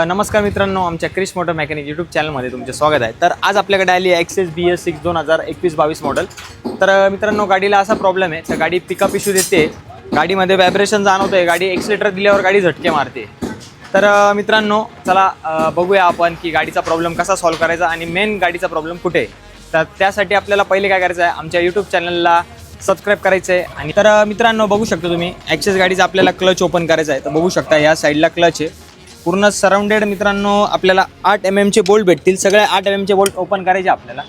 नमस्कार मित्रांनो, आमच्या क्रिश मोटर मेकॅनिक यूट्यूब चॅनलमध्ये तुमचे स्वागत आहे. तर आज आपल्याकडे आली आहे एक्सेस BS6 2021-22 मॉडेल. तर मित्रांनो, गाडीला असा प्रॉब्लेम आहे, तर गाडी पिकअप इश्यू देते, गाडीमध्ये व्हायब्रेशन जाणवतं आहे, गाडी एक्सिलेटर दिल्यावर गाडी झटके मारते. तर मित्रांनो, चला बघूया आपण की गाडीचा प्रॉब्लेम कसा सॉल्व्ह करायचा आणि मेन गाडीचा प्रॉब्लेम कुठे आहे. तर त्यासाठी आपल्याला पहिले काय करायचं आहे, आमच्या यूट्यूब चॅनलला सबस्क्राईब करायचं आहे. आणि तर मित्रांनो, बघू शकता तुम्ही ॲक्सेस गाडीचा आपल्याला क्लच ओपन करायचा आहे. तर बघू शकता ह्या साईडला क्लच आहे, पूर्ण सराउंडेड. मित्रांनो, आपल्याला 8 mm चे बोल्ट भेटतील, सगळे 8 mm चे बोल्ट ओपन करायचे आपल्याला.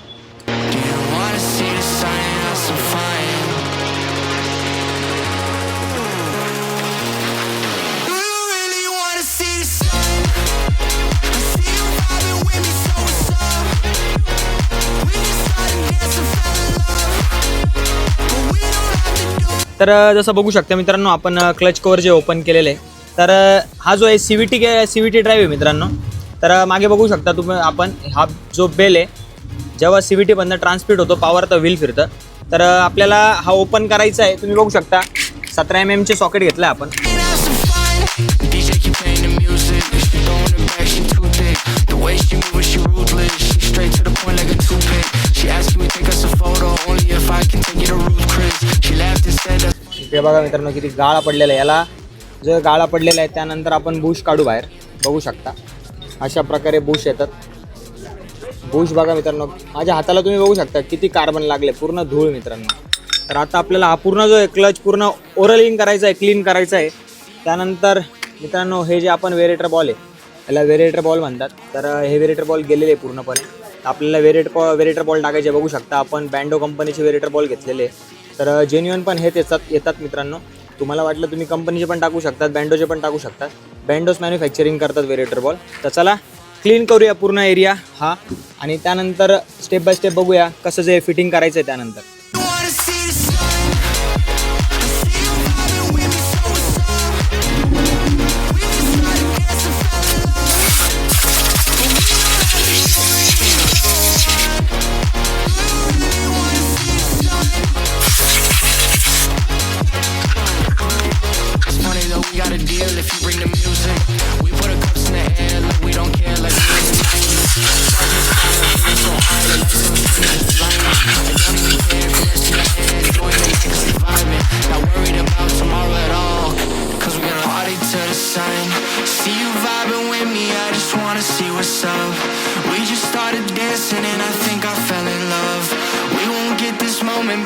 तर जसं बघू शकता मित्रांनो, आपण क्लच कवर जे ओपन केलेले आहे, तर हा जो आहे CVT ड्राईव्ह आहे मित्रांनो. तर मागे बघू शकता तुम्ही, आपण हा जो बेल आहे, जेव्हा CVT बंद ट्रान्समिट होतो पॉवर, तर व्हील फिरतं. तर आपल्याला हा ओपन करायचा आहे. तुम्ही बघू शकता 17 mm चे सॉकेट घेतलं आहे आपण. इकडे बघा मित्रांनो, किती गाळा पडलेला आहे. याला जो गाळा पडलेला आहे त्यानंतर आपण बुश काढू बाहेर. बघू शकता अशा प्रकारे बुश येतात. बुश बघा मित्रांनो, माझ्या हाताला तुम्ही बघू शकता किती कार्बन लागले, पूर्ण धूळ मित्रांनो. तर आता आपल्याला हा पूर्ण जो आहे क्लच पूर्ण ओरलिंग करायचा आहे, क्लीन करायचा आहे. त्यानंतर मित्रांनो, हे जे आपण वेरेटर बॉल आहे, याला वेरेटर बॉल म्हणतात. तर हे वेरेटर बॉल गेलेले आहे पूर्णपणे. आपल्याला वेरेटर बॉल टाकायचे. बघू शकता आपण बँडो कंपनीचे वेरेटर बॉल घेतलेले आहे. तर जेन्युइन पण हेच येतात मित्रांनो. तुम्हाला वाटलं तुम्ही कंपनीचे पण टाकू शकतात, बँडोचे पण टाकू शकतात. बँडोज मॅन्युफॅक्चरिंग करतात वेरेटर बॉल. तर चला क्लीन करूया पूर्ण एरिया हा, आणि त्यानंतर स्टेप बाय स्टेप बघूया कसं जे फिटिंग करायचं आहे त्यानंतर.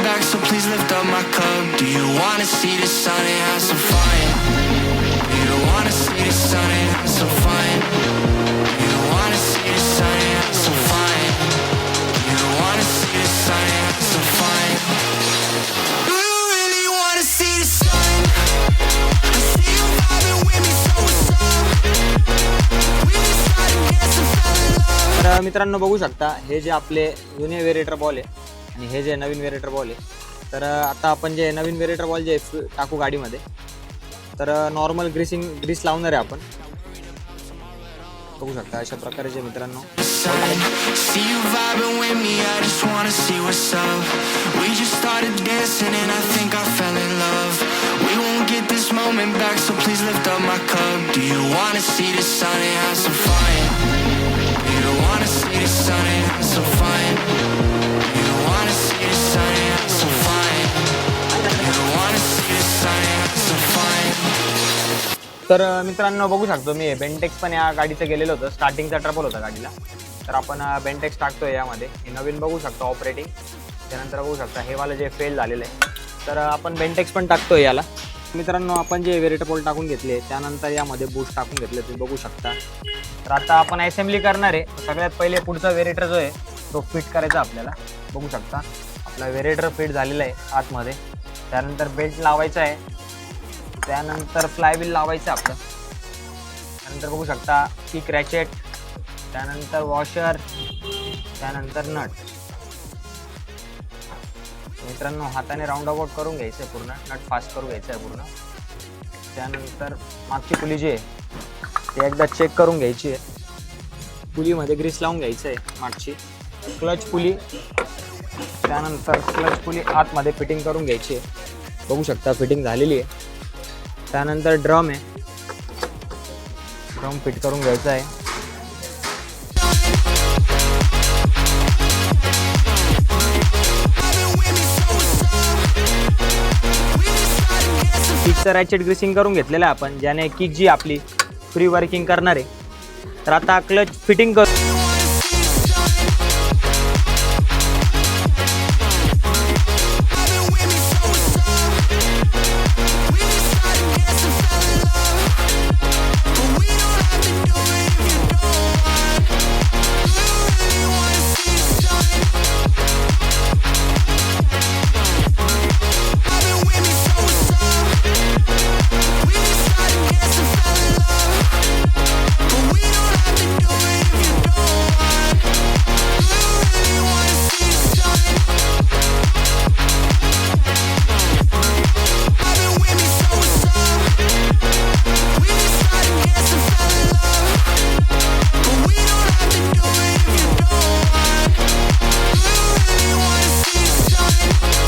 Back, so please lift up my cup. Do you wanna see the sun and have some fun? Do you wanna see the sun and have some fun? Do you wanna see the sun and have some fun? Do you wanna see the sun and have some fun? Do you really wanna see the sun? I see you vibing with me, so what's up? We just started dancing, fell in love. तर मित्रांनो, बघू शकता हे जे आपले जुने वेरेटर ball आहे आणि हे जे नवीन वेरेटर बॉल आहे. तर आता आपण जे नवीन वेरेटर बॉल जे टाकू गाडीमध्ये, तर नॉर्मल ग्रीस लावणार आहे आपण. बघू शकता अशा प्रकारचे मित्रांनो. तर मित्रांनो, बघू शकतो मी बेंटेक्स पण या गाडीचं गेलेलं होतं. स्टार्टिंगचा ट्रबल होता गाडीला. तर आपण बेंटेक्स टाकतोय यामध्ये. हे नवीन बघू शकतो ऑपरेटिंग. त्यानंतर बघू शकता हे वाला जे फेल झालेलं आहे, तर आपण बेंटेक्स पण टाकतोय याला. मित्रांनो, आपण जे वेरेटर बॉल टाकून घेतले त्यानंतर यामध्ये बूस्ट टाकून घेतले, तुम्ही बघू शकता. तर आता आपण असेंब्ली करणार आहे. सगळ्यात पहिले पुढचा वेरेटर जो आहे तो फिट करायचा आपल्याला. बघू शकता आपला वेरेटर फिट झालेला आहे आतमध्ये. त्यानंतर बेल्ट लावायचा आहे, त्यानंतर फ्लायव्हील लावायचं आपलं. त्यानंतर बघू शकता किक रॅचेट, त्यानंतर वॉशर, त्यानंतर नट. मित्रांनो, हाताने राऊंड अबाउट करून घ्यायचं आहे पूर्ण, नट फास्ट करून घ्यायचं आहे पूर्ण. त्यानंतर मागची पुली जी आहे ती एकदा चेक करून घ्यायची आहे. पुलीमध्ये ग्रीस लावून घ्यायचं आहे मागची. क्लच पुली, त्यानंतर क्लच पुली आतमध्ये फिटिंग करून घ्यायची आहे. बघू शकता फिटिंग झालेली आहे. त्यानंतर ड्रम आहे, ड्रम फिट करून घ्यायचा आहे. किकचं रॅचेट ग्रीसिंग करून घेतलेलं आहे आपण, ज्याने किक जी आपली फ्री वर्किंग करणार आहे. तर आता क्लच फिटिंग करू.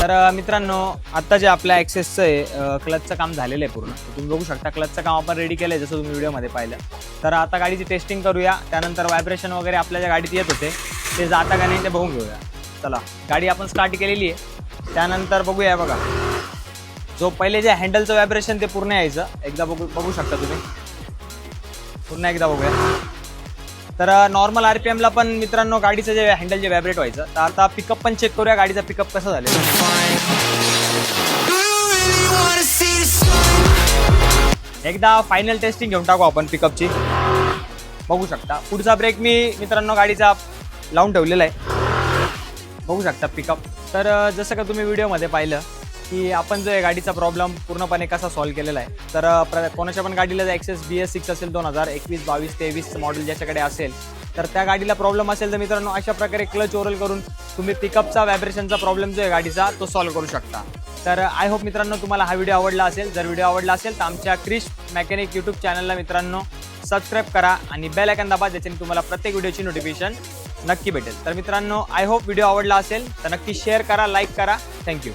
तर मित्रांनो, आता जे आपल्या ॲक्सेसचं आहे क्लचचं काम झालेलं आहे पूर्ण. तुम्ही बघू शकता क्लचचं काम आपण रेडी केलं आहे, जसं तुम्ही व्हिडिओमध्ये पाहिलं. तर आता गाडीची टेस्टिंग करूया. त्यानंतर व्हायब्रेशन वगैरे आपल्या ज्या गाडीत येत होते ते जाता का नाही ते बघून घेऊया. चला, गाडी आपण स्टार्ट केलेली आहे. त्यानंतर बघूया. बघा, जो पहिले जे हँडलचं व्हायब्रेशन ते पूर्ण यायचं. एकदा बघू शकता तुम्ही, पूर्ण एकदा बघूया. तर नॉर्मल RPMला पण मित्रांनो गाडीचं जे हँडल जे व्हायब्रेट व्हायचं. तर आता पिकअप पण चेक करूया, गाडीचा पिकअप कसं झालेलं. एकदा फायनल टेस्टिंग घेऊन टाकू आपण पिकअपची. बघू शकता पुढचा ब्रेक मी मित्रांनो गाडीचा लावून ठेवलेला आहे. बघू शकता पिकअप. तर जसं का तुम्ही व्हिडिओमध्ये पाहिलं की आपण जो आहे गाडीचा प्रॉब्लेम पूर्णपणे कसा सॉल्व्ह केलेला आहे. तर कोणाच्या पण गाडीला जर ॲक्सेस BS6 असेल 2021, 22, 23 मॉडेल ज्याच्याकडे असेल, तर त्या गाडीला प्रॉब्लेम असेल तर मित्रांनो अशा प्रकारे क्लच ओरल करून तुम्ही पिकअपचा व्हायब्रेशनचा प्रॉब्लेम जो आहे गाडीचा तो सॉल्व्ह करू शकता. तर आय होप मित्रांनो तुम्हाला हा व्हिडिओ आवडला असेल. जर व्हिडिओ आवडला असेल तर आमच्या क्रिश मेकॅनिक यूट्यूब चॅनलला मित्रांनो सबस्क्राईब करा आणि बेल आयकॉन दाबा, ज्याच्याने तुम्हाला प्रत्येक व्हिडिओची नोटिफिकेशन नक्की भेटेल. तर मित्रांनो, आय होप व्हिडिओ आवडला असेल तर नक्की शेअर करा, लाईक करा. थँक्यू.